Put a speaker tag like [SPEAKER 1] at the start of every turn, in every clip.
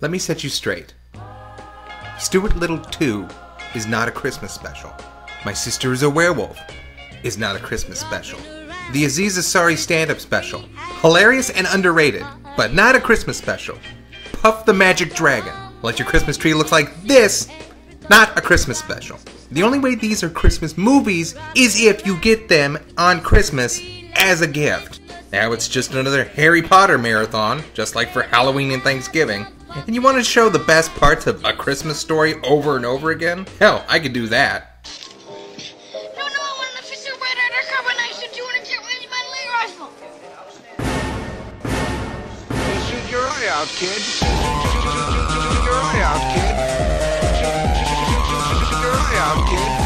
[SPEAKER 1] Let me set you straight. Stuart Little 2 is not a Christmas special. My Sister is a Werewolf is not a Christmas special. The Aziz Ansari stand-up special, hilarious and underrated, but not a Christmas special. Puff the Magic Dragon, Let Your Christmas Tree Look Like This, not a Christmas special. The only way these are Christmas movies is if you get them on Christmas as a gift. Now it's just another Harry Potter marathon, just like for Halloween and Thanksgiving. And you want to show the best parts of a Christmas story over and over again? Hell, I could do that.
[SPEAKER 2] No, I want an official red undercover knife, so do you want to get ready my leg rifle?
[SPEAKER 3] Shoot your eye out, kid. Shoot your eye out, kid. Shoot your eye out, kid.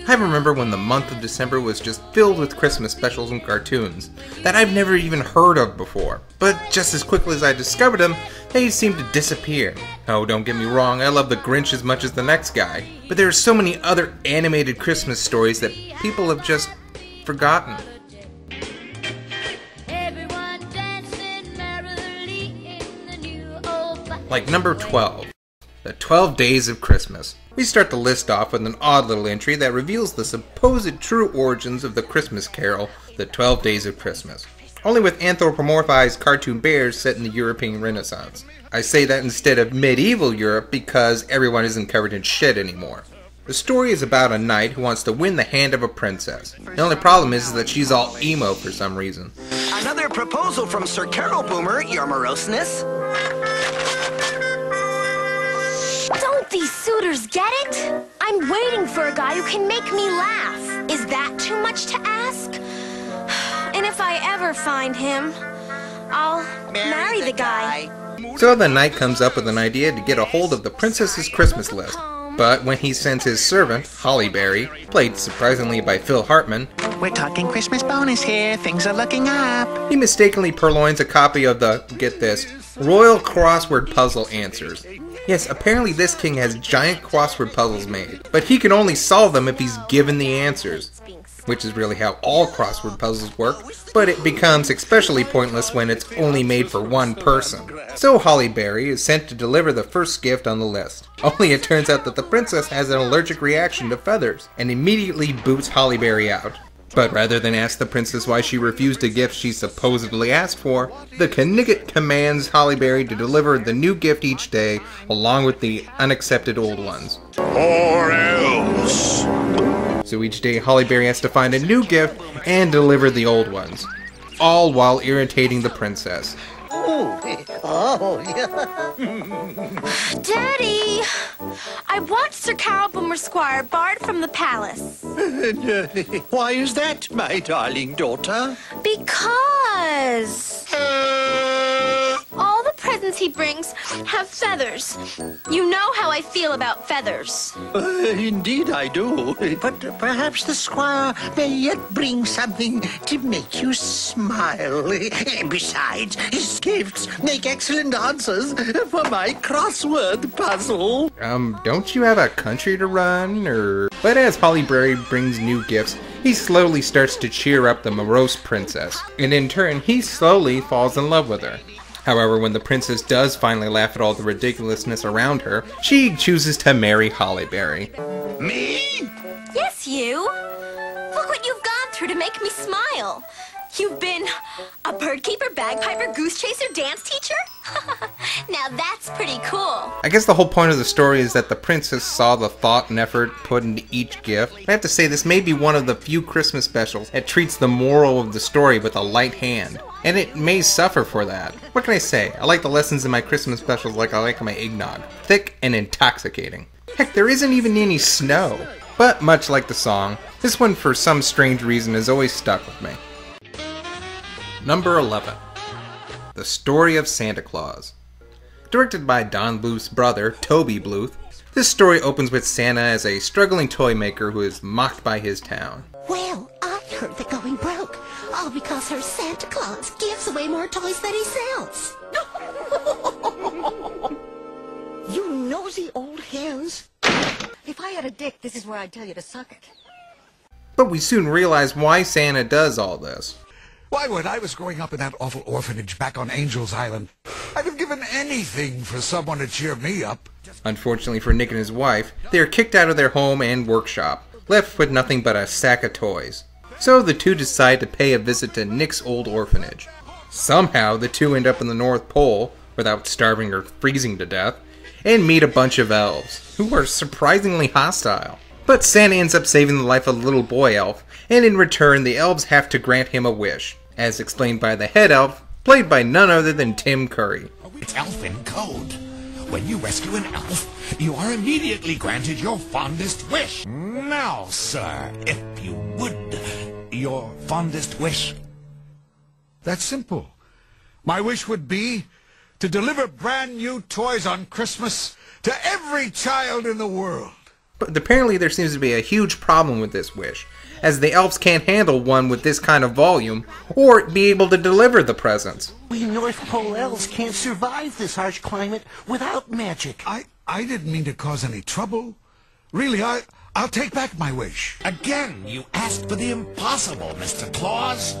[SPEAKER 1] I remember when the month of December was just filled with Christmas specials and cartoons that I've never even heard of before. But just as quickly as I discovered them, they seemed to disappear. Oh, don't get me wrong, I love the Grinch as much as the next guy. But there are so many other animated Christmas stories that people have just forgotten. Like number 12, The 12 Days of Christmas. We start the list off with an odd little entry that reveals the supposed true origins of the Christmas carol, The 12 Days of Christmas, only with anthropomorphized cartoon bears set in the European Renaissance. I say that instead of medieval Europe because everyone isn't covered in shit anymore. The story is about a knight who wants to win the hand of a princess. The only problem is that she's all emo for some reason.
[SPEAKER 4] Another proposal from Sir Carol Boomer, your moroseness.
[SPEAKER 5] Don't these suitors get it? I'm waiting for a guy who can make me laugh. Is that too much to ask? And if I ever find him, I'll marry the guy.
[SPEAKER 1] So the knight comes up with an idea to get a hold of the princess's Christmas list. But when he sends his servant, Hollyberry, played surprisingly by Phil Hartman,
[SPEAKER 4] We're talking Christmas bonus here. Things are looking up.
[SPEAKER 1] he mistakenly purloins a copy of the, get this, Royal Crossword Puzzle Answers. Yes, apparently this king has giant crossword puzzles made, but he can only solve them if he's given the answers, which is really how all crossword puzzles work, but it becomes especially pointless when it's only made for one person. So Hollyberry is sent to deliver the first gift on the list, only it turns out that the princess has an allergic reaction to feathers, and immediately boots Hollyberry out. But rather than ask the princess why she refused a gift she supposedly asked for, the Knigget commands Hollyberry to deliver the new gift each day, along with the unaccepted old ones.
[SPEAKER 3] Or else.
[SPEAKER 1] So each day Hollyberry has to find a new gift and deliver the old ones, all while irritating the princess.
[SPEAKER 5] Daddy! I want Sir Carol Boomer Squire barred from the palace.
[SPEAKER 6] Why is that, my darling daughter?
[SPEAKER 5] Because all the presents he brings have feathers. You know how I feel about feathers.
[SPEAKER 6] Indeed I do. But perhaps the squire may yet bring something to make you smile. Besides, his gifts make excellent answers for my crossword puzzle.
[SPEAKER 1] Don't you have a country to run, or... But as Hollyberry brings new gifts, he slowly starts to cheer up the morose princess, and in turn, he slowly falls in love with her. However, when the princess does finally laugh at all the ridiculousness around her, she chooses to marry Hollyberry.
[SPEAKER 3] Me?
[SPEAKER 5] Yes, you. Look what you've gone through to make me smile. You've been a bird keeper, bagpiper, goose chaser, dance teacher? Now that's pretty cool.
[SPEAKER 1] I guess the whole point of the story is that the princess saw the thought and effort put into each gift. I have to say, this may be one of the few Christmas specials that treats the moral of the story with a light hand. And it may suffer for that. What can I say? I like the lessons in my Christmas specials like I like my eggnog. Thick and intoxicating. Heck, there isn't even any snow. But much like the song, this one for some strange reason has always stuck with me. Number 11. The Story of Santa Claus. Directed by Don Bluth's brother, Toby Bluth, this story opens with Santa as a struggling toy maker who is mocked by his town.
[SPEAKER 7] Well, I heard they're going broke. All because her Santa Claus gives away more toys than he sells.
[SPEAKER 8] You nosy old hens. If I had a dick, this is where I'd tell you to suck it.
[SPEAKER 1] But we soon realize why Santa does all this.
[SPEAKER 3] Why, when I was growing up in that awful orphanage back on Angel's Island, I'd have given
[SPEAKER 9] given anything for someone to cheer me up.
[SPEAKER 1] Unfortunately for Nick and his wife, they are kicked out of their home and workshop, left with nothing but a sack of toys. So the two decide to pay a visit to Nick's old orphanage. Somehow the two end up in the North Pole, without starving or freezing to death, and meet a bunch of elves, who are surprisingly hostile. But Santa ends up saving the life of the little boy elf, and in return the elves have to grant him a wish, as explained by the head elf, played by none other than Tim Curry.
[SPEAKER 10] It's elfin code. When you rescue an elf, you are immediately granted your fondest wish. Now, sir, if you would, your fondest wish.
[SPEAKER 9] That's simple. My wish would be to deliver brand new toys on Christmas to every child in the world.
[SPEAKER 1] But apparently there seems to be a huge problem with this wish, as the elves can't handle one with this kind of volume, or be able to deliver the presents.
[SPEAKER 6] We North Pole elves can't survive this harsh climate without magic.
[SPEAKER 9] I didn't mean to cause any trouble. Really, I'll take back my wish.
[SPEAKER 10] Again, you asked for the impossible, Mr. Claus.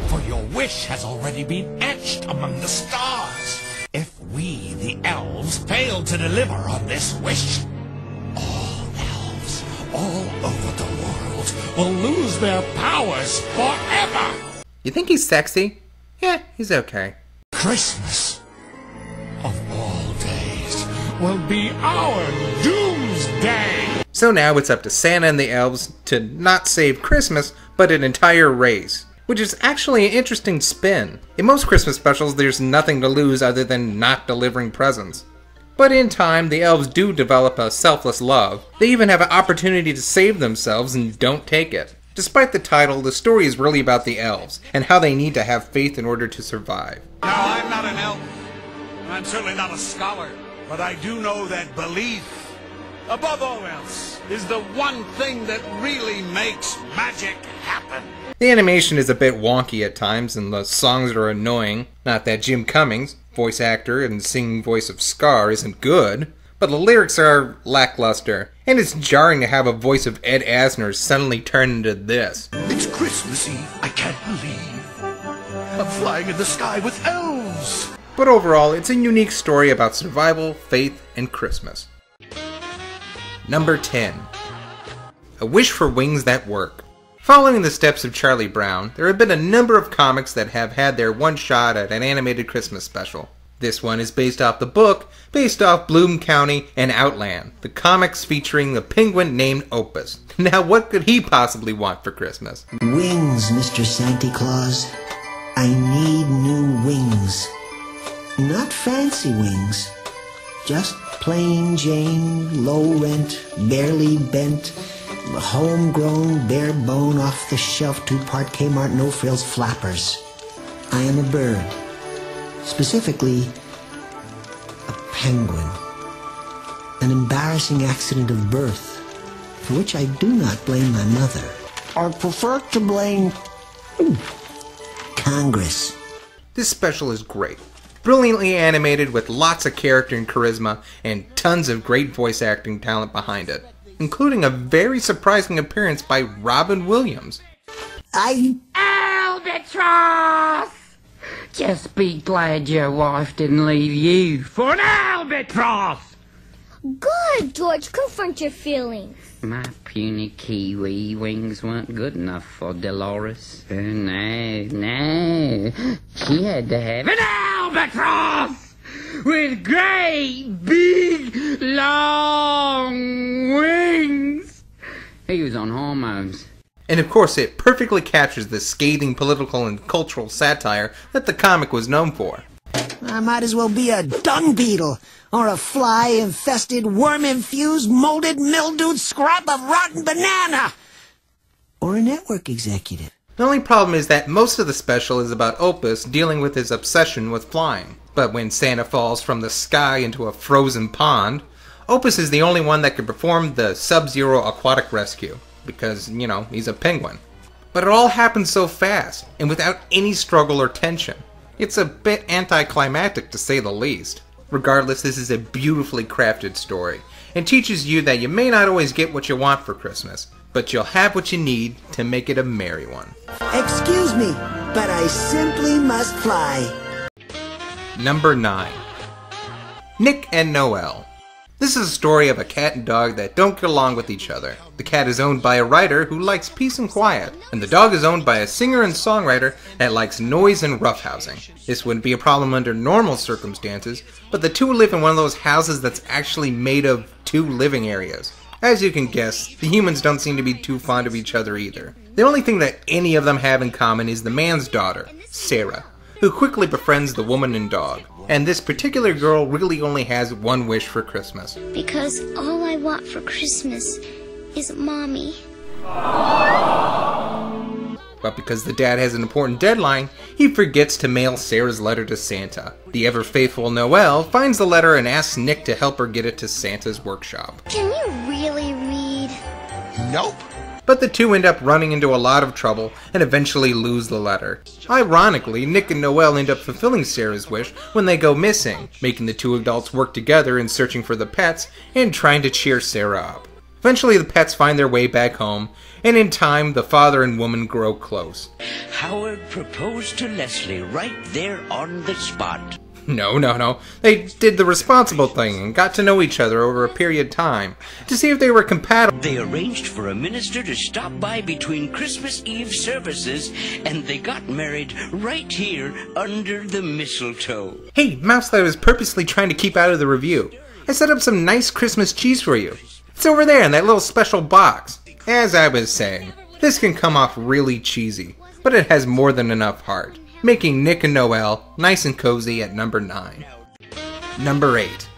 [SPEAKER 10] For your wish has already been etched among the stars. If we, the elves, fail to deliver on this wish, all elves all over the world will lose their powers forever.
[SPEAKER 1] You think he's sexy? Yeah, he's okay.
[SPEAKER 10] Christmas, of all days, will be our doomsday.
[SPEAKER 1] So now it's up to Santa and the elves to not save Christmas, but an entire race. Which is actually an interesting spin. In most Christmas specials, there's nothing to lose other than not delivering presents. But in time, the elves do develop a selfless love. They even have an opportunity to save themselves and don't take it. Despite the title, the story is really about the elves, and how they need to have faith in order to survive.
[SPEAKER 3] Now, I'm not an elf. I'm certainly not a scholar. But I do know that belief, above all else, is the one thing that really makes magic happen.
[SPEAKER 1] The animation is a bit wonky at times, and the songs are annoying. Not that Jim Cummings, voice actor and singing voice of Scar, isn't good, but the lyrics are lackluster, and it's jarring to have a voice of Ed Asner suddenly turn into this.
[SPEAKER 6] It's Christmas Eve, I can't believe. I'm flying in the sky with elves.
[SPEAKER 1] But overall, it's a unique story about survival, faith, and Christmas. Number 10. A Wish for Wings That Work. Following the steps of Charlie Brown, there have been a number of comics that have had their one shot at an animated Christmas special. This one is based off the book, based off Bloom County and Outland, the comics featuring the penguin named Opus. Now what could he possibly want for Christmas?
[SPEAKER 11] Wings, Mr. Santa Claus. I need new wings. Not fancy wings. Just plain Jane, low rent, barely bent, homegrown, bare bone, off the shelf, 2-part Kmart, no frills flappers. I am a bird. Specifically, a penguin. An embarrassing accident of birth, for which I do not blame my mother. I prefer to blame Congress.
[SPEAKER 1] This special is great. Brilliantly animated with lots of character and charisma, and tons of great voice acting talent behind it, including a very surprising appearance by Robin Williams.
[SPEAKER 12] Albatross! Just be glad your wife didn't leave you for an albatross!
[SPEAKER 2] Good, George. Confront your feelings.
[SPEAKER 12] My puny kiwi wings weren't good enough for Dolores. No. She had to have an albatross! With great, big, long wings! He was on hormones.
[SPEAKER 1] And of course it perfectly captures the scathing political and cultural satire that the comic was known for.
[SPEAKER 11] I might as well be a dung beetle, or a fly-infested, worm-infused, molded, mildewed scrap of rotten banana, or a network executive.
[SPEAKER 1] The only problem is that most of the special is about Opus dealing with his obsession with flying. But when Santa falls from the sky into a frozen pond, Opus is the only one that can perform the Sub-Zero aquatic rescue, because, you know, he's a penguin. But it all happens so fast, and without any struggle or tension. It's a bit anticlimactic to say the least. Regardless, this is a beautifully crafted story, and teaches you that you may not always get what you want for Christmas, but you'll have what you need to make it a merry one.
[SPEAKER 11] Excuse me, but I simply must fly.
[SPEAKER 1] Number 9. Nick and Noel. This is a story of a cat and dog that don't get along with each other. The cat is owned by a writer who likes peace and quiet, and the dog is owned by a singer and songwriter that likes noise and roughhousing. This wouldn't be a problem under normal circumstances, but the two live in one of those houses that's actually made of 2 living areas. As you can guess, the humans don't seem to be too fond of each other either. The only thing that any of them have in common is the man's daughter, Sarah, who quickly befriends the woman and dog. And this particular girl really only has one wish for Christmas.
[SPEAKER 2] Because all I want for Christmas is Mommy.
[SPEAKER 1] But because the dad has an important deadline, he forgets to mail Sarah's letter to Santa. The ever-faithful Noel finds the letter and asks Nick to help her get it to Santa's workshop.
[SPEAKER 2] Can you really read?
[SPEAKER 9] Nope.
[SPEAKER 1] But the two end up running into a lot of trouble and eventually lose the letter. Ironically, Nick and Noel end up fulfilling Sarah's wish when they go missing, making the two adults work together in searching for the pets and trying to cheer Sarah up. Eventually the pets find their way back home, and in time the father and woman grow close.
[SPEAKER 13] Howard proposed to Leslie right there on the spot.
[SPEAKER 1] No. They did the responsible thing and got to know each other over a period of time to see if they were compatible.
[SPEAKER 13] They arranged for a minister to stop by between Christmas Eve services, and they got married right here under the mistletoe.
[SPEAKER 1] Hey, Mouse that I was purposely trying to keep out of the review. I set up some nice Christmas cheese for you. It's over there in that little special box. As I was saying, this can come off really cheesy, but it has more than enough heart, making Nick and Noel nice and cozy at number 9. Number 8.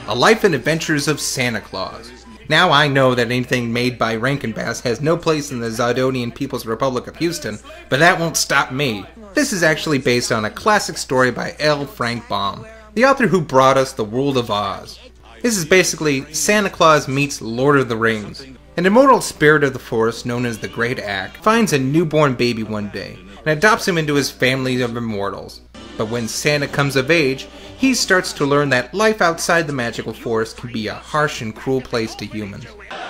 [SPEAKER 1] A Life and Adventures of Santa Claus. Now I know that anything made by Rankin Bass has no place in the Zidonian People's Republic of Houston, but that won't stop me. This is actually based on a classic story by L. Frank Baum, the author who brought us The World of Oz. This is basically Santa Claus meets Lord of the Rings. An immortal spirit of the forest known as the Great Ack finds a newborn baby one day and adopts him into his family of immortals. But when Santa comes of age, he starts to learn that life outside the magical forest can be a harsh and cruel place to humans.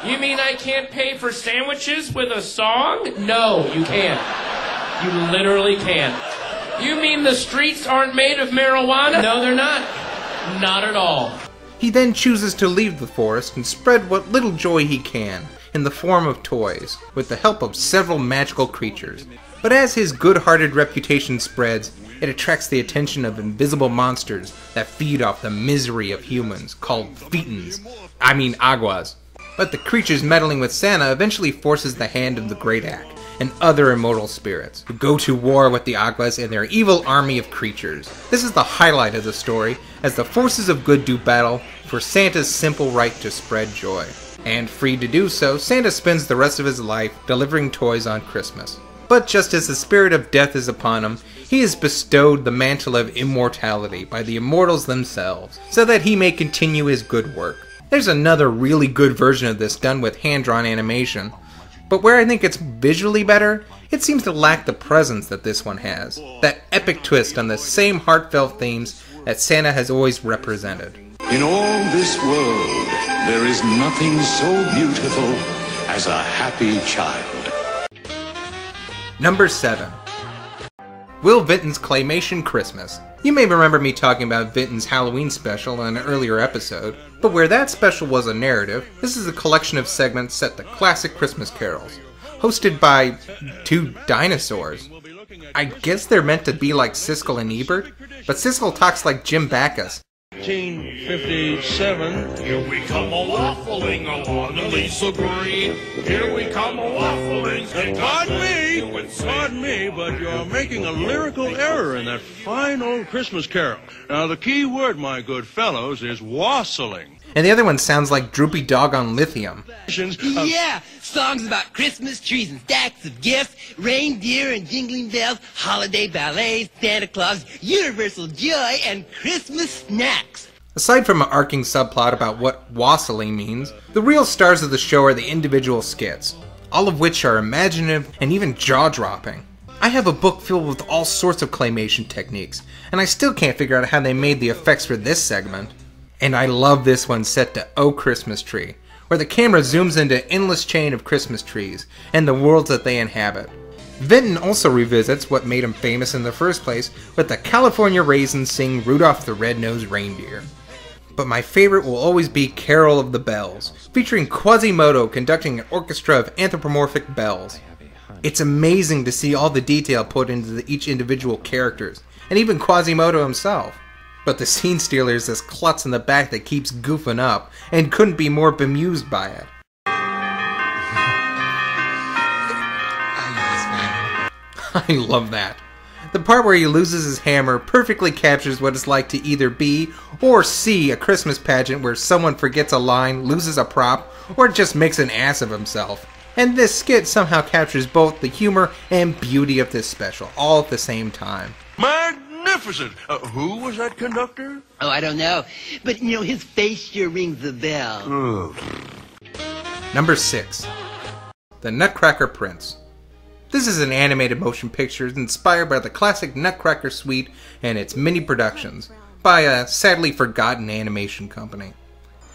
[SPEAKER 14] You mean I can't pay for sandwiches with a song? No, you can't. You literally can't. You mean the streets aren't made of marijuana? No, they're not. Not at all.
[SPEAKER 1] He then chooses to leave the forest and spread what little joy he can in the form of toys, with the help of several magical creatures. But as his good-hearted reputation spreads, it attracts the attention of invisible monsters that feed off the misery of humans, called aguas. But the creatures meddling with Santa eventually forces the hand of the Great Ack and other immortal spirits, who go to war with the Aguas and their evil army of creatures. This is the highlight of the story, as the forces of good do battle for Santa's simple right to spread joy. And free to do so, Santa spends the rest of his life delivering toys on Christmas. But just as the spirit of death is upon him, he is bestowed the mantle of immortality by the immortals themselves, so that he may continue his good work. There's another really good version of this done with hand-drawn animation, but where I think it's visually better, it seems to lack the presence that this one has. That epic twist on the same heartfelt themes that Santa has always represented.
[SPEAKER 15] In all this world, there is nothing so beautiful as a happy child.
[SPEAKER 1] Number 7. Will Vinton's Claymation Christmas. You may remember me talking about Vinton's Halloween special in an earlier episode, but where that special was a narrative, this is a collection of segments set to classic Christmas carols, hosted by 2 dinosaurs. I guess they're meant to be like Siskel and Ebert, but Siskel talks like Jim Backus.
[SPEAKER 16] 1957. Here we come a-waffling along the Lisa Green. Here we come a-waffling. Pardon me, but you're making a lyrical error in that fine old Christmas carol. Now, the key word, my good fellows, is wassailing.
[SPEAKER 1] And the other one sounds like Droopy Dog on Lithium.
[SPEAKER 17] Yeah, songs about Christmas trees and stacks of gifts, reindeer and jingling bells, holiday ballets, Santa Claus, universal joy, and Christmas snacks.
[SPEAKER 1] Aside from an arcing subplot about what wassailing means, the real stars of the show are the individual skits, all of which are imaginative and even jaw-dropping. I have a book filled with all sorts of claymation techniques, and I still can't figure out how they made the effects for this segment. And I love this one set to Oh Christmas Tree, where the camera zooms into an endless chain of Christmas trees and the worlds that they inhabit. Vinton also revisits what made him famous in the first place with the California Raisins sing Rudolph the Red-Nosed Reindeer. But my favorite will always be Carol of the Bells, featuring Quasimodo conducting an orchestra of anthropomorphic bells. It's amazing to see all the detail put into each individual characters, and even Quasimodo himself. But the scene stealer is this klutz in the back that keeps goofing up, and couldn't be more bemused by it. I love that. The part where he loses his hammer perfectly captures what it's like to either be or see a Christmas pageant where someone forgets a line, loses a prop, or just makes an ass of himself. And this skit somehow captures both the humor and beauty of this special, all at the same time.
[SPEAKER 16] Magnificent! Who was that conductor?
[SPEAKER 17] Oh, I don't know. But, you know, his face sure rings the bell.
[SPEAKER 1] Number 6. The Nutcracker Prints. This is an animated motion picture inspired by the classic Nutcracker suite and its mini productions by a sadly forgotten animation company.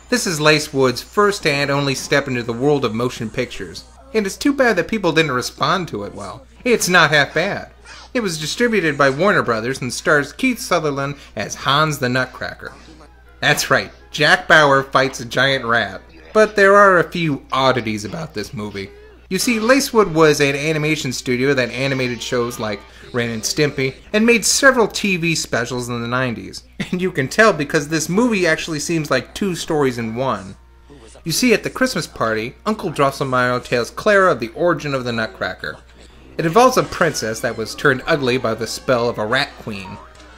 [SPEAKER 1] This is Lacewood's first and only step into the world of motion pictures, and it's too bad that people didn't respond to it well. It's not half bad. It was distributed by Warner Brothers and stars Keith Sutherland as Hans the Nutcracker. That's right, Jack Bauer fights a giant rat. But there are a few oddities about this movie. You see, Lacewood was an animation studio that animated shows like Ren and Stimpy and made several TV specials in the 90s. And you can tell because this movie actually seems like two stories in one. You see, at the Christmas party, Uncle Drosselmeyer tells Clara of the origin of the Nutcracker. It involves a princess that was turned ugly by the spell of a rat queen.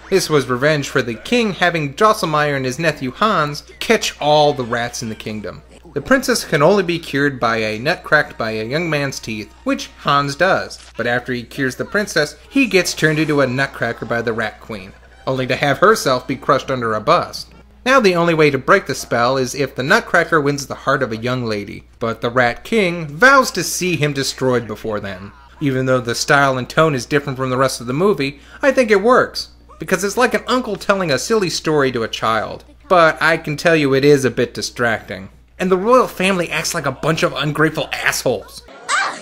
[SPEAKER 1] This was revenge for the king having Drosselmeyer and his nephew Hans catch all the rats in the kingdom. The princess can only be cured by a nut cracked by a young man's teeth, which Hans does. But after he cures the princess, he gets turned into a nutcracker by the rat queen, only to have herself be crushed under a bus. Now the only way to break the spell is if the nutcracker wins the heart of a young lady, but the rat king vows to see him destroyed before then. Even though the style and tone is different from the rest of the movie, I think it works, because it's like an uncle telling a silly story to a child. But I can tell you it is a bit distracting. And the royal family acts like a bunch of ungrateful assholes.
[SPEAKER 2] Ugh!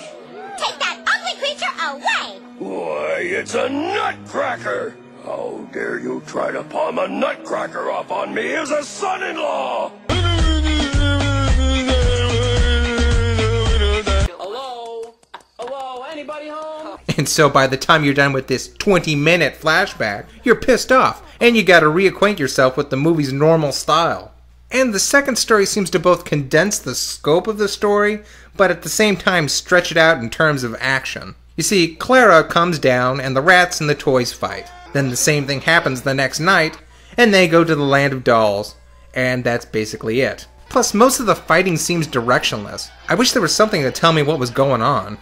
[SPEAKER 2] Take that ugly creature away!
[SPEAKER 16] Why, it's a nutcracker! How dare you try to palm a nutcracker off on me as a son-in-law!
[SPEAKER 14] Hello? Hello? Anybody home?
[SPEAKER 1] And so by the time you're done with this 20-minute flashback, you're pissed off, and you gotta reacquaint yourself with the movie's normal style. And the second story seems to both condense the scope of the story, but at the same time stretch it out in terms of action. You see, Clara comes down and the rats and the toys fight. Then the same thing happens the next night, and they go to the land of dolls. And that's basically it. Plus, most of the fighting seems directionless. I wish there was something to tell me what was going on.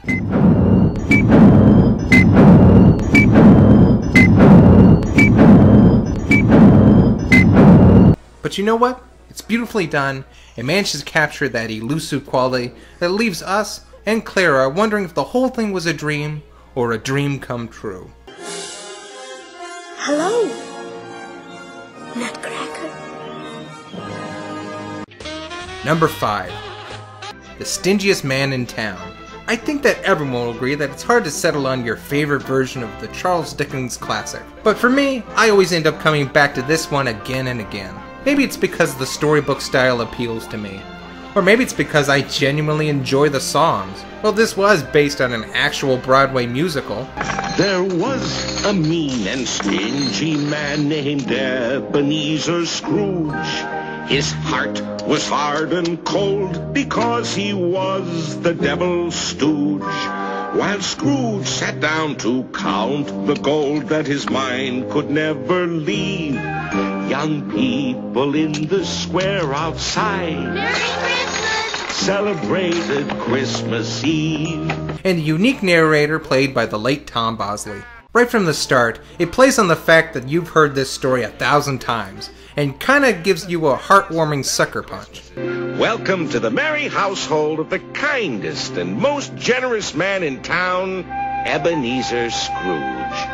[SPEAKER 1] But you know what? It's beautifully done, it manages to capture that elusive quality that leaves us and Clara wondering if the whole thing was a dream or a dream come true.
[SPEAKER 5] Hello, Nutcracker.
[SPEAKER 1] Number 5. The Stingiest Man in Town. I think that everyone will agree that it's hard to settle on your favorite version of the Charles Dickens classic. But for me, I always end up coming back to this one again and again. Maybe it's because the storybook style appeals to me. Or maybe it's because I genuinely enjoy the songs. Well, this was based on an actual Broadway musical.
[SPEAKER 15] There was a mean and stingy man named Ebenezer Scrooge. His heart was hard and cold because he was the devil's stooge. While Scrooge sat down to count the gold that his mind could never leave, young people in the square outside celebrated Christmas Eve.
[SPEAKER 1] And a unique narrator played by the late Tom Bosley. Right from the start, it plays on the fact that you've heard this story 1,000 times, and kinda gives you a heartwarming sucker punch.
[SPEAKER 15] Welcome to the merry household of the kindest and most generous man in town, Ebenezer Scrooge.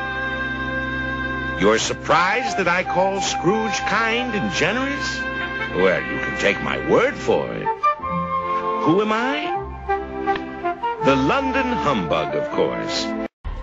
[SPEAKER 15] You're surprised that I call Scrooge kind and generous? Well, you can take my word for it. Who am I? The London humbug, of course.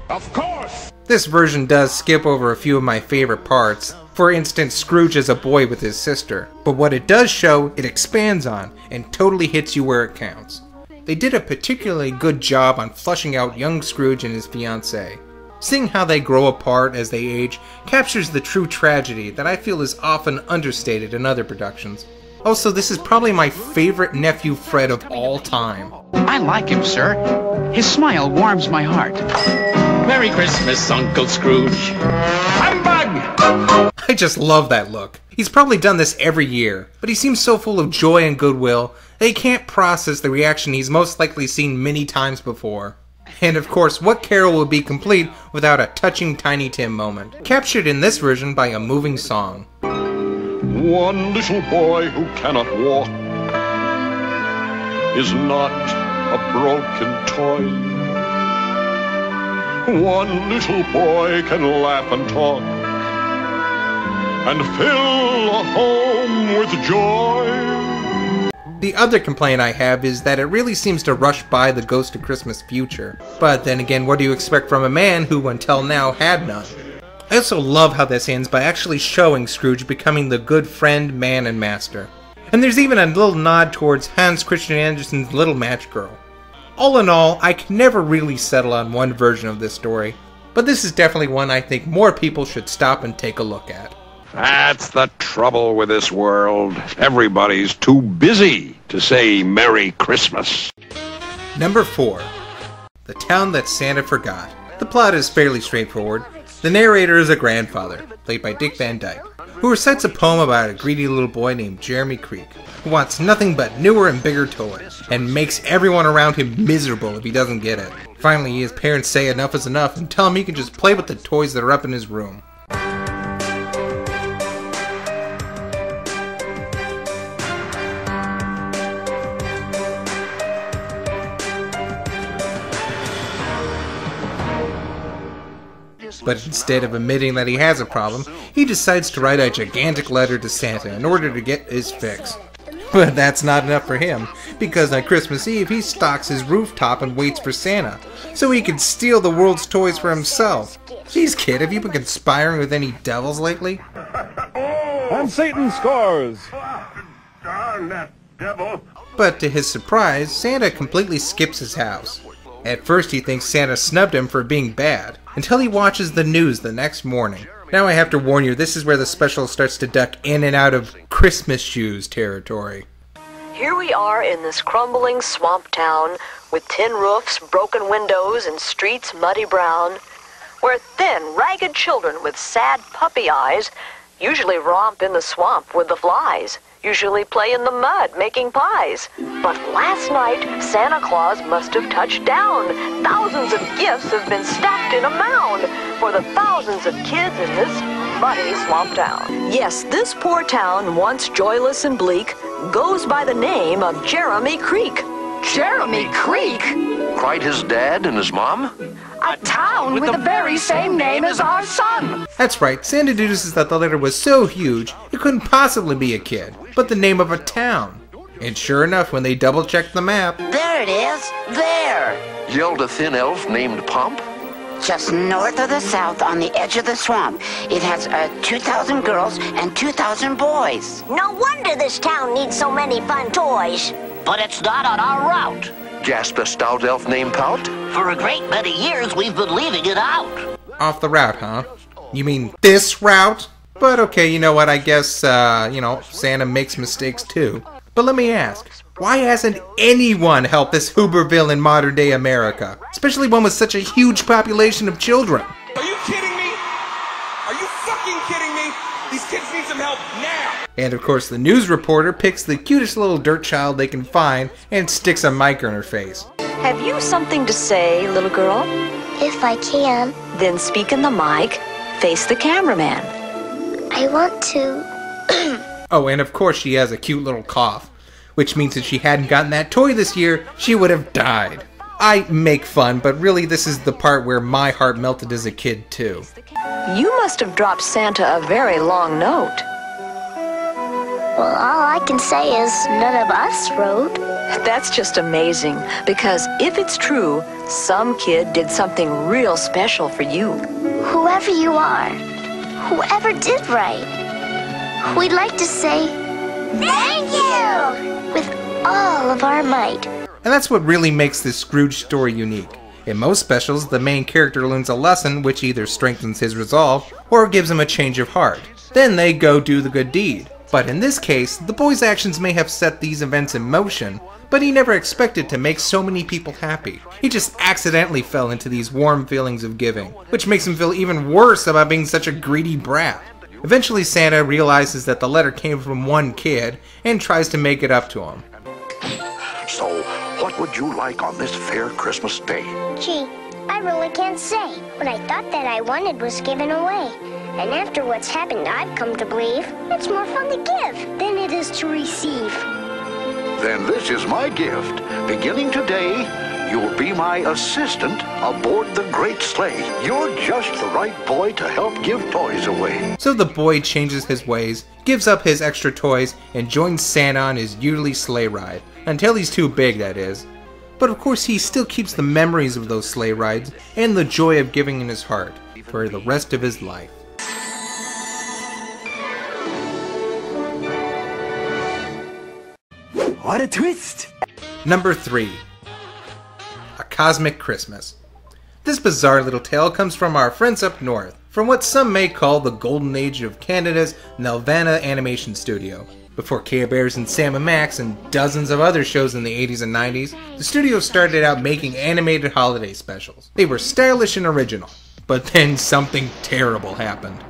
[SPEAKER 16] Of course!
[SPEAKER 1] This version does skip over a few of my favorite parts. For instance, Scrooge as a boy with his sister. But what it does show, it expands on, and totally hits you where it counts. They did a particularly good job on fleshing out young Scrooge and his fiancée. Seeing how they grow apart as they age captures the true tragedy that I feel is often understated in other productions. Also, this is probably my favorite nephew Fred of all time.
[SPEAKER 18] I like him, sir. His smile warms my heart.
[SPEAKER 19] Merry Christmas, Uncle Scrooge. Humbug!
[SPEAKER 1] I just love that look. He's probably done this every year, but he seems so full of joy and goodwill that he can't process the reaction he's most likely seen many times before. And of course, what carol would be complete without a touching Tiny Tim moment, captured in this version by a moving song.
[SPEAKER 15] One little boy who cannot walk is not a broken toy. One little boy can laugh and talk and fill a home with joy.
[SPEAKER 1] The other complaint I have is that it really seems to rush by the Ghost of Christmas future. But then again, what do you expect from a man who until now had none? I also love how this ends by actually showing Scrooge becoming the good friend, man, and master. And there's even a little nod towards Hans Christian Andersen's Little Match Girl. All in all, I can never really settle on one version of this story, but this is definitely one I think more people should stop and take a look at.
[SPEAKER 20] That's the trouble with this world. Everybody's too busy to say Merry Christmas.
[SPEAKER 1] Number 4. The Town That Santa Forgot. The plot is fairly straightforward. The narrator is a grandfather, played by Dick Van Dyke, who recites a poem about a greedy little boy named Jeremy Creek, who wants nothing but newer and bigger toys, and makes everyone around him miserable if he doesn't get it. Finally, his parents say enough is enough and tell him he can just play with the toys that are up in his room. But instead of admitting that he has a problem, he decides to write a gigantic letter to Santa in order to get his fix. But that's not enough for him, because on Christmas Eve he stalks his rooftop and waits for Santa, so he can steal the world's toys for himself. Jeez kid, have you been conspiring with any devils lately?
[SPEAKER 16] And Satan scores! Darn that devil!
[SPEAKER 1] But to his surprise, Santa completely skips his house. At first he thinks Santa snubbed him for being bad, until he watches the news the next morning. Now I have to warn you, this is where the special starts to duck in and out of Christmas shoes territory.
[SPEAKER 21] Here we are in this crumbling swamp town, with tin roofs, broken windows, and streets muddy brown, where thin, ragged children with sad puppy eyes usually romp in the swamp with the flies, usually play in the mud making pies. But last night, Santa Claus must have touched down. Thousands of gifts have been stacked in a mound for the thousands of kids in this muddy swamp town. Yes, this poor town, once joyless and bleak, goes by the name of Jeremy Creek. Jeremy Creek?
[SPEAKER 20] Cried his dad and his mom?
[SPEAKER 21] A town with the very same name as our son.
[SPEAKER 1] That's right, Santa deduces that the letter was so huge, it couldn't possibly be a kid, but the name of a town. And sure enough, when they double-checked the map...
[SPEAKER 8] There it is! There!
[SPEAKER 20] Yelled a thin elf named Pomp.
[SPEAKER 22] Just north of the south on the edge of the swamp. It has 2,000 girls and 2,000 boys.
[SPEAKER 2] No wonder this town needs so many fun toys.
[SPEAKER 8] But it's not on our route.
[SPEAKER 20] Gasped a stout elf named Pout.
[SPEAKER 8] For a great many years, we've been leaving it out.
[SPEAKER 1] Off the route, huh? You mean this route? But okay, you know what, I guess, Santa makes mistakes too. But let me ask, why hasn't anyone helped this Hooverville in modern-day America? Especially one with such a huge population of children.
[SPEAKER 23] Are you kidding me? Are you fucking kidding me? These kids need some help now!
[SPEAKER 1] And of course the news reporter picks the cutest little dirt child they can find and sticks a mic in her face.
[SPEAKER 21] Have you something to say, little girl?
[SPEAKER 2] If I can.
[SPEAKER 21] Then speak in the mic. Face the cameraman.
[SPEAKER 2] I want to...
[SPEAKER 1] Oh, and of course she has a cute little cough, which means if she hadn't gotten that toy this year, she would have died. I make fun, but really this is the part where my heart melted as a kid too.
[SPEAKER 21] You must have dropped Santa a very long note.
[SPEAKER 5] Well, all I can say is none of us rode.
[SPEAKER 21] That's just amazing, because if it's true, some kid did something real special for you.
[SPEAKER 5] Whoever you are, whoever did right, we'd like to say thank you with all of our might.
[SPEAKER 1] And that's what really makes this Scrooge story unique. In most specials, the main character learns a lesson which either strengthens his resolve or gives him a change of heart. Then they go do the good deed. But in this case, the boy's actions may have set these events in motion, but he never expected to make so many people happy. He just accidentally fell into these warm feelings of giving, which makes him feel even worse about being such a greedy brat. Eventually Santa realizes that the letter came from one kid and tries to make it up to him.
[SPEAKER 4] So, what would you like on this fair Christmas day?
[SPEAKER 5] Gee, I really can't say. What I thought that I wanted was given away. And after what's happened, I've come to believe it's more fun to give than it is to receive.
[SPEAKER 4] Then this is my gift. Beginning today, you'll be my assistant aboard the great sleigh. You're just the right boy to help give toys away.
[SPEAKER 1] So the boy changes his ways, gives up his extra toys, and joins Santa on his yearly sleigh ride. Until he's too big, that is. But of course he still keeps the memories of those sleigh rides and the joy of giving in his heart for the rest of his life.
[SPEAKER 7] What a twist!
[SPEAKER 1] Number 3. A Cosmic Christmas. This bizarre little tale comes from our friends up north, from what some may call the golden age of Canada's Nelvana Animation Studio. Before Care Bears and Sam and Max and dozens of other shows in the 80s and 90s, the studio started out making animated holiday specials. They were stylish and original, but then something terrible happened.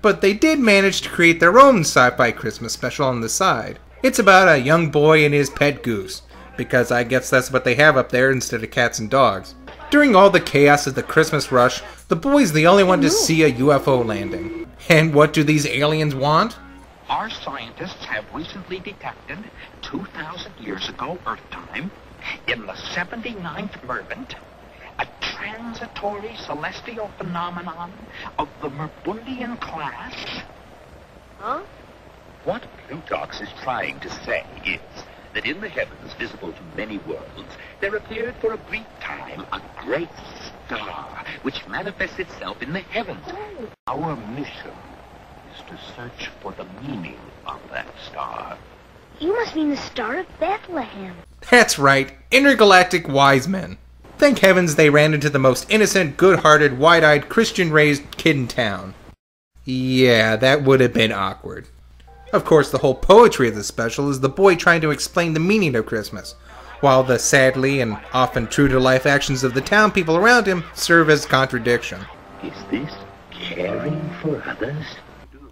[SPEAKER 1] But they did manage to create their own sci-fi Christmas special on the side. It's about a young boy and his pet goose, because I guess that's what they have up there instead of cats and dogs. During all the chaos of the Christmas rush, the boy's the only one to see a UFO landing. And what do these aliens want?
[SPEAKER 19] Our scientists have recently detected, 2,000 years ago Earth time, in the 79th Mervent, a transitory celestial phenomenon of the Merbundian class.
[SPEAKER 5] Huh?
[SPEAKER 10] What Plutox is trying to say is that in the heavens visible to many worlds, there appeared for a brief time a great star, which manifests itself in the heavens. Our mission is to search for the meaning of that star.
[SPEAKER 5] You must mean the Star of Bethlehem.
[SPEAKER 1] That's right, intergalactic wise men. Thank heavens they ran into the most innocent, good-hearted, wide-eyed, Christian-raised kid in town. Yeah, that would have been awkward. Of course, the whole poetry of the special is the boy trying to explain the meaning of Christmas, while the sadly and often true-to-life actions of the town people around him serve as contradiction.
[SPEAKER 10] Is this caring for others?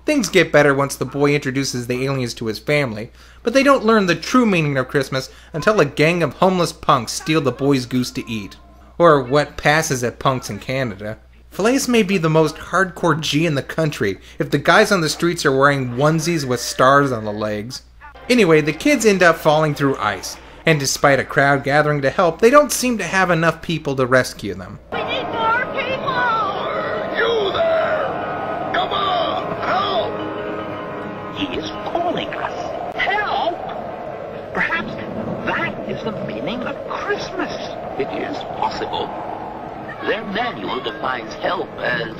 [SPEAKER 1] Things get better once the boy introduces the aliens to his family, but they don't learn the true meaning of Christmas until a gang of homeless punks steal the boy's goose to eat. Or what passes at punks in Canada. Fillets may be the most hardcore G in the country if the guys on the streets are wearing onesies with stars on the legs. Anyway, the kids end up falling through ice, and despite a crowd gathering to help, they don't seem to have enough people to rescue them.
[SPEAKER 2] We need more people!
[SPEAKER 4] You there! Come on! Help!
[SPEAKER 19] He is calling us. Help! Perhaps that is the meaning of Christmas.
[SPEAKER 10] It is possible. Their manual defines help as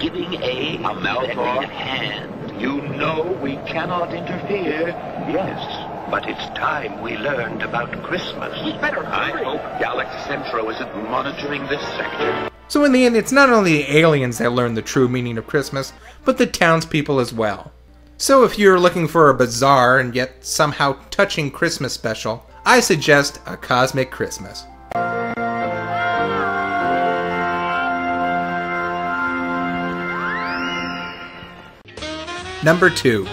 [SPEAKER 10] giving a mouthful hand.
[SPEAKER 4] You know we cannot interfere.
[SPEAKER 10] Yes, but it's time we learned about Christmas.
[SPEAKER 19] We better hurry.
[SPEAKER 10] I hope Galax Centro isn't monitoring this sector.
[SPEAKER 1] So in the end, it's not only the aliens that learn the true meaning of Christmas, but the townspeople as well. So if you're looking for a bizarre and yet somehow touching Christmas special, I suggest A Cosmic Christmas. Number 2.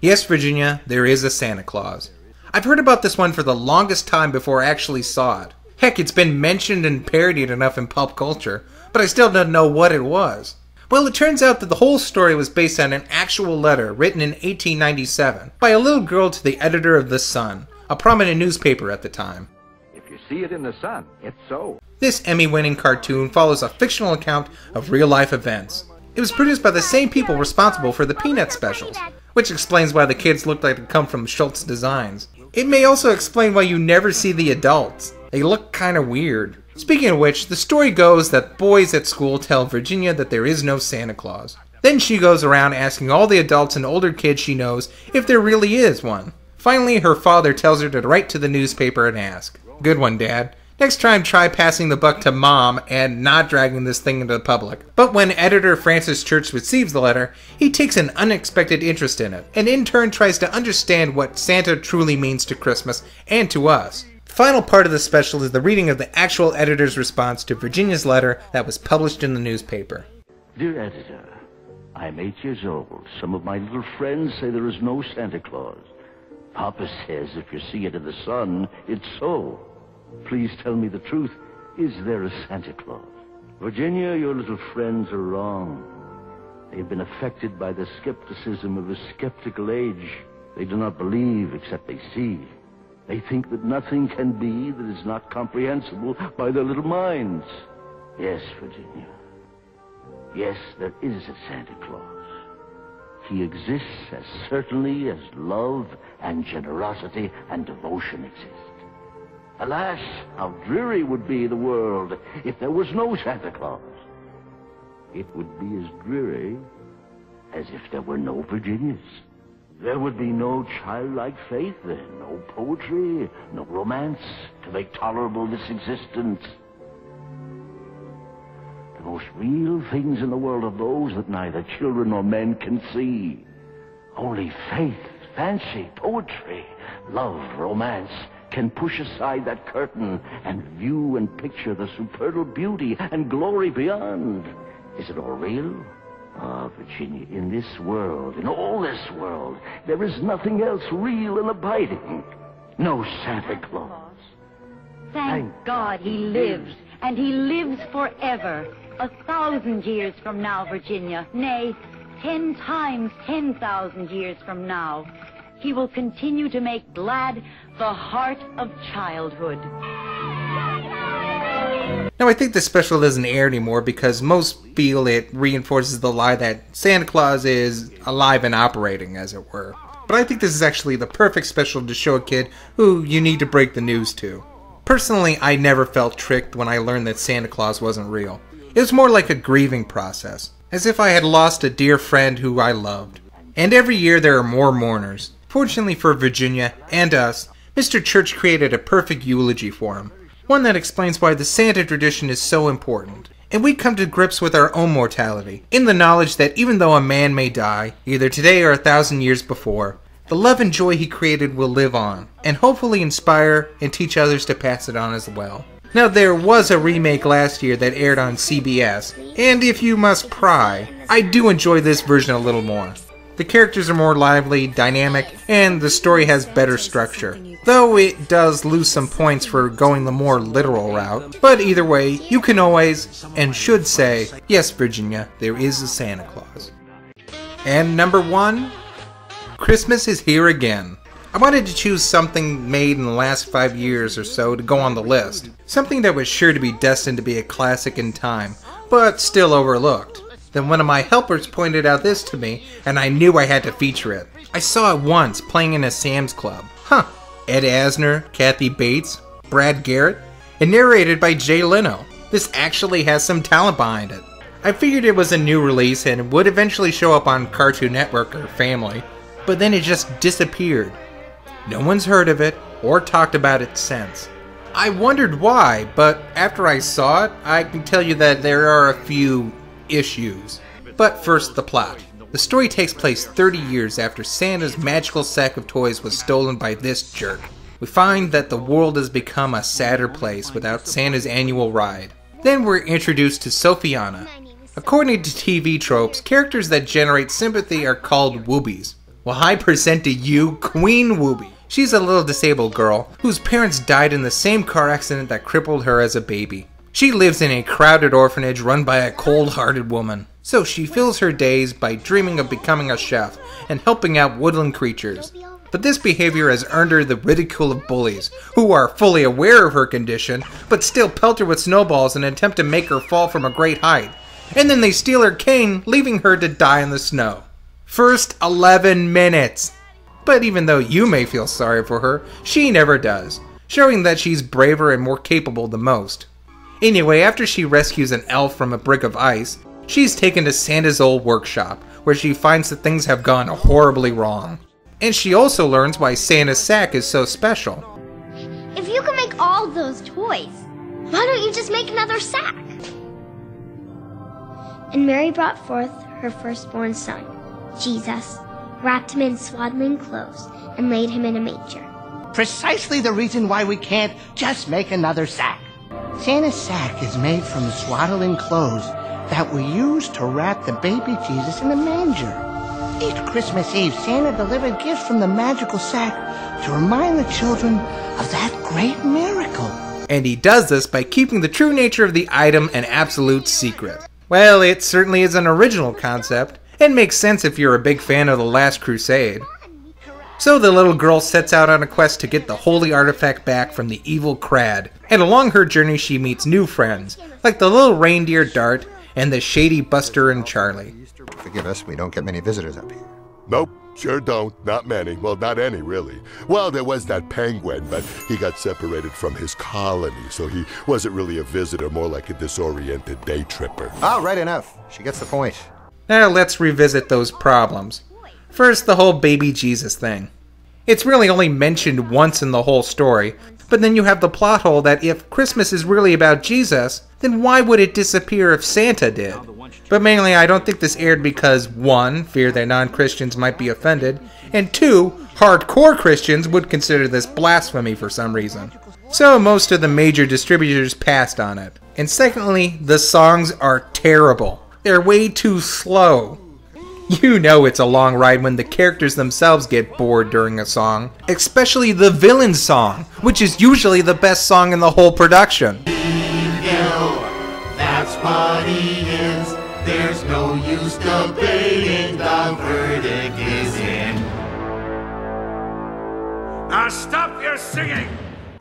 [SPEAKER 1] Yes, Virginia, there is a Santa Claus. I've heard about this one for the longest time before I actually saw it. Heck, it's been mentioned and parodied enough in pop culture, but I still didn't know what it was. Well, it turns out that the whole story was based on an actual letter written in 1897 by a little girl to the editor of The Sun, a prominent newspaper at the time.
[SPEAKER 24] If you see it in the sun, it's so.
[SPEAKER 1] This Emmy-winning cartoon follows a fictional account of real-life events. It was produced by the same people responsible for the Peanuts specials, which explains why the kids look like they come from Schultz Designs. It may also explain why you never see the adults. They look kinda weird. Speaking of which, the story goes that boys at school tell Virginia that there is no Santa Claus. Then she goes around asking all the adults and older kids she knows if there really is one. Finally, her father tells her to write to the newspaper and ask. Good one, Dad. Next time, try passing the buck to Mom and not dragging this thing into the public. But when editor Francis Church receives the letter, he takes an unexpected interest in it, and in turn tries to understand what Santa truly means to Christmas and to us. The final part of the special is the reading of the actual editor's response to Virginia's letter that was published in the newspaper.
[SPEAKER 3] Dear editor, I'm 8 years old. Some of my little friends say there is no Santa Claus. Papa says if you see it in the sun, it's so. Please tell me the truth. Is there a Santa Claus? Virginia, your little friends are wrong. They've been affected by the skepticism of a skeptical age. They do not believe except they see. They think that nothing can be that is not comprehensible by their little minds. Yes, Virginia. Yes, there is a Santa Claus. He exists as certainly as love and generosity and devotion exist. Alas, how dreary would be the world if there was no Santa Claus. It would be as dreary as if there were no Virginias. There would be no childlike faith then, no poetry, no romance to make tolerable this existence. The most real things in the world are those that neither children nor men can see. Only faith, fancy, poetry, love, romance can push aside that curtain and view and picture the supernal beauty and glory beyond. Is it all real? Ah, Virginia, in this world, in all this world, there is nothing else real and abiding. No Santa Claus.
[SPEAKER 6] Thank God he lives, and he lives forever. 1,000 years from now, Virginia, nay, 10 times 10,000 years from now, he will continue to make glad the heart of childhood.
[SPEAKER 1] Now, I think this special doesn't air anymore because most feel it reinforces the lie that Santa Claus is alive and operating, as it were. But I think this is actually the perfect special to show a kid who you need to break the news to. Personally, I never felt tricked when I learned that Santa Claus wasn't real. It was more like a grieving process, as if I had lost a dear friend who I loved. And every year there are more mourners. Fortunately for Virginia and us, Mr. Church created a perfect eulogy for him. One that explains why the Santa tradition is so important. And we come to grips with our own mortality, in the knowledge that even though a man may die, either today or 1,000 years before, the love and joy he created will live on, and hopefully inspire and teach others to pass it on as well. Now, there was a remake last year that aired on CBS, and if you must pry, I do enjoy this version a little more. The characters are more lively, dynamic, and the story has better structure. Though it does lose some points for going the more literal route. But either way, you can always, and should say, yes, Virginia, there is a Santa Claus. And number 1, Christmas is here again. I wanted to choose something made in the last 5 years or so to go on the list. Something that was sure to be destined to be a classic in time, but still overlooked. Then one of my helpers pointed out this to me, and I knew I had to feature it. I saw it once, playing in a Sam's Club. Huh. Ed Asner, Kathy Bates, Brad Garrett, and narrated by Jay Leno. This actually has some talent behind it. I figured it was a new release and would eventually show up on Cartoon Network or Family, but then it just disappeared. No one's heard of it or talked about it since. I wondered why, but after I saw it, I can tell you that there are a few issues. But first, the plot. The story takes place 30 years after Santa's magical sack of toys was stolen by this jerk. We find that the world has become a sadder place without Santa's annual ride. Then we're introduced to Sophiana. According to TV tropes, characters that generate sympathy are called woobies. Well, I present to you Queen Wooby. She's a little disabled girl whose parents died in the same car accident that crippled her as a baby. She lives in a crowded orphanage run by a cold-hearted woman. So she fills her days by dreaming of becoming a chef and helping out woodland creatures. but this behavior has earned her the ridicule of bullies, who are fully aware of her condition, but still pelt her with snowballs in an attempt to make her fall from a great height. And then they steal her cane, leaving her to die in the snow. First 11 minutes! But even though you may feel sorry for her, she never does, showing that she's braver and more capable than most. Anyway, after she rescues an elf from a brick of ice, she's taken to Santa's old workshop, where she finds that things have gone horribly wrong. And she also learns why Santa's sack is so special.
[SPEAKER 2] If you can make all those toys, why don't you just make another sack? And Mary brought forth her firstborn son, Jesus, wrapped him in swaddling clothes, and laid him in a manger.
[SPEAKER 7] Precisely the reason why we can't just make another sack. Santa's sack is made from the swaddling clothes that we use to wrap the baby Jesus in a manger. Each Christmas Eve, Santa delivered gifts from the magical sack to remind the children of that great miracle.
[SPEAKER 1] And he does this by keeping the true nature of the item an absolute secret. Well, it certainly is an original concept, and makes sense if you're a big fan of The Last Crusade. So the little girl sets out on a quest to get the holy artifact back from the evil Crad, and along her journey she meets new friends, like the little reindeer Dart and the shady Buster and Charlie.
[SPEAKER 11] Forgive us, we don't get many visitors up here.
[SPEAKER 12] Nope, sure don't. Not many. Well, not any, really. Well, there was that penguin, but he got separated from his colony, so he wasn't really a visitor, more like a disoriented day tripper.
[SPEAKER 11] Ah, right enough. She gets the point.
[SPEAKER 1] Now let's revisit those problems. First, the whole baby Jesus thing. It's really only mentioned once in the whole story, but then you have the plot hole that if Christmas is really about Jesus, then why would it disappear if Santa did? But mainly I don't think this aired because 1. Fear that non-Christians might be offended, and 2. Hardcore Christians would consider this blasphemy for some reason. So most of the major distributors passed on it. And secondly, the songs are terrible. They're way too slow. You know it's a long ride when the characters themselves get bored during a song, especially the villain song, which is usually the best song in the whole production.
[SPEAKER 24] That's what he is. There's no use debating, the verdict is in.
[SPEAKER 9] Now stop your singing!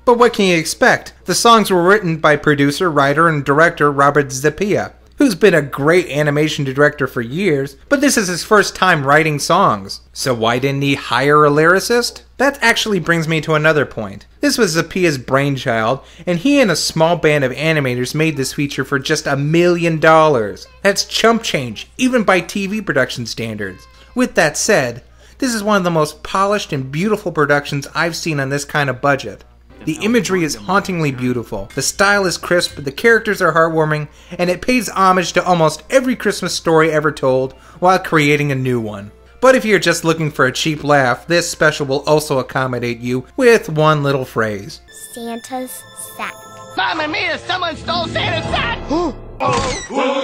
[SPEAKER 1] But what can you expect? The songs were written by producer, writer, and director Robert Zeppia, who's been a great animation director for years, but this is his first time writing songs. So why didn't he hire a lyricist? That actually brings me to another point. This was Zeppia's brainchild, and he and a small band of animators made this feature for just $1 million. That's chump change, even by TV production standards. With that said, this is one of the most polished and beautiful productions I've seen on this kind of budget. The imagery is hauntingly beautiful, the style is crisp, the characters are heartwarming, and it pays homage to almost every Christmas story ever told while creating a new one. But if you're just looking for a cheap laugh, this special will also accommodate you with one little phrase.
[SPEAKER 2] Santa's sack.
[SPEAKER 7] Mamma mia, someone stole Santa's sack!
[SPEAKER 24] Who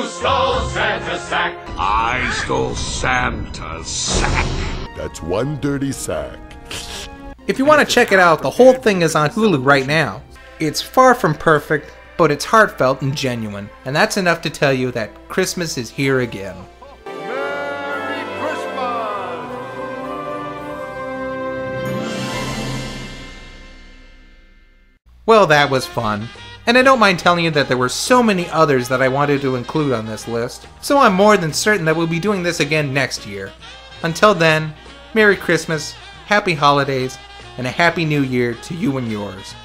[SPEAKER 24] stole Santa's sack?
[SPEAKER 12] I stole Santa's sack. That's one dirty sack.
[SPEAKER 1] If you want to check it out, the whole thing is on Hulu right now. It's far from perfect, but it's heartfelt and genuine, and that's enough to tell you that Christmas is here again.
[SPEAKER 24] Merry Christmas!
[SPEAKER 1] Well, that was fun. And I don't mind telling you that there were so many others that I wanted to include on this list, so I'm more than certain that we'll be doing this again next year. Until then, Merry Christmas, Happy Holidays, and a Happy New Year to you and yours.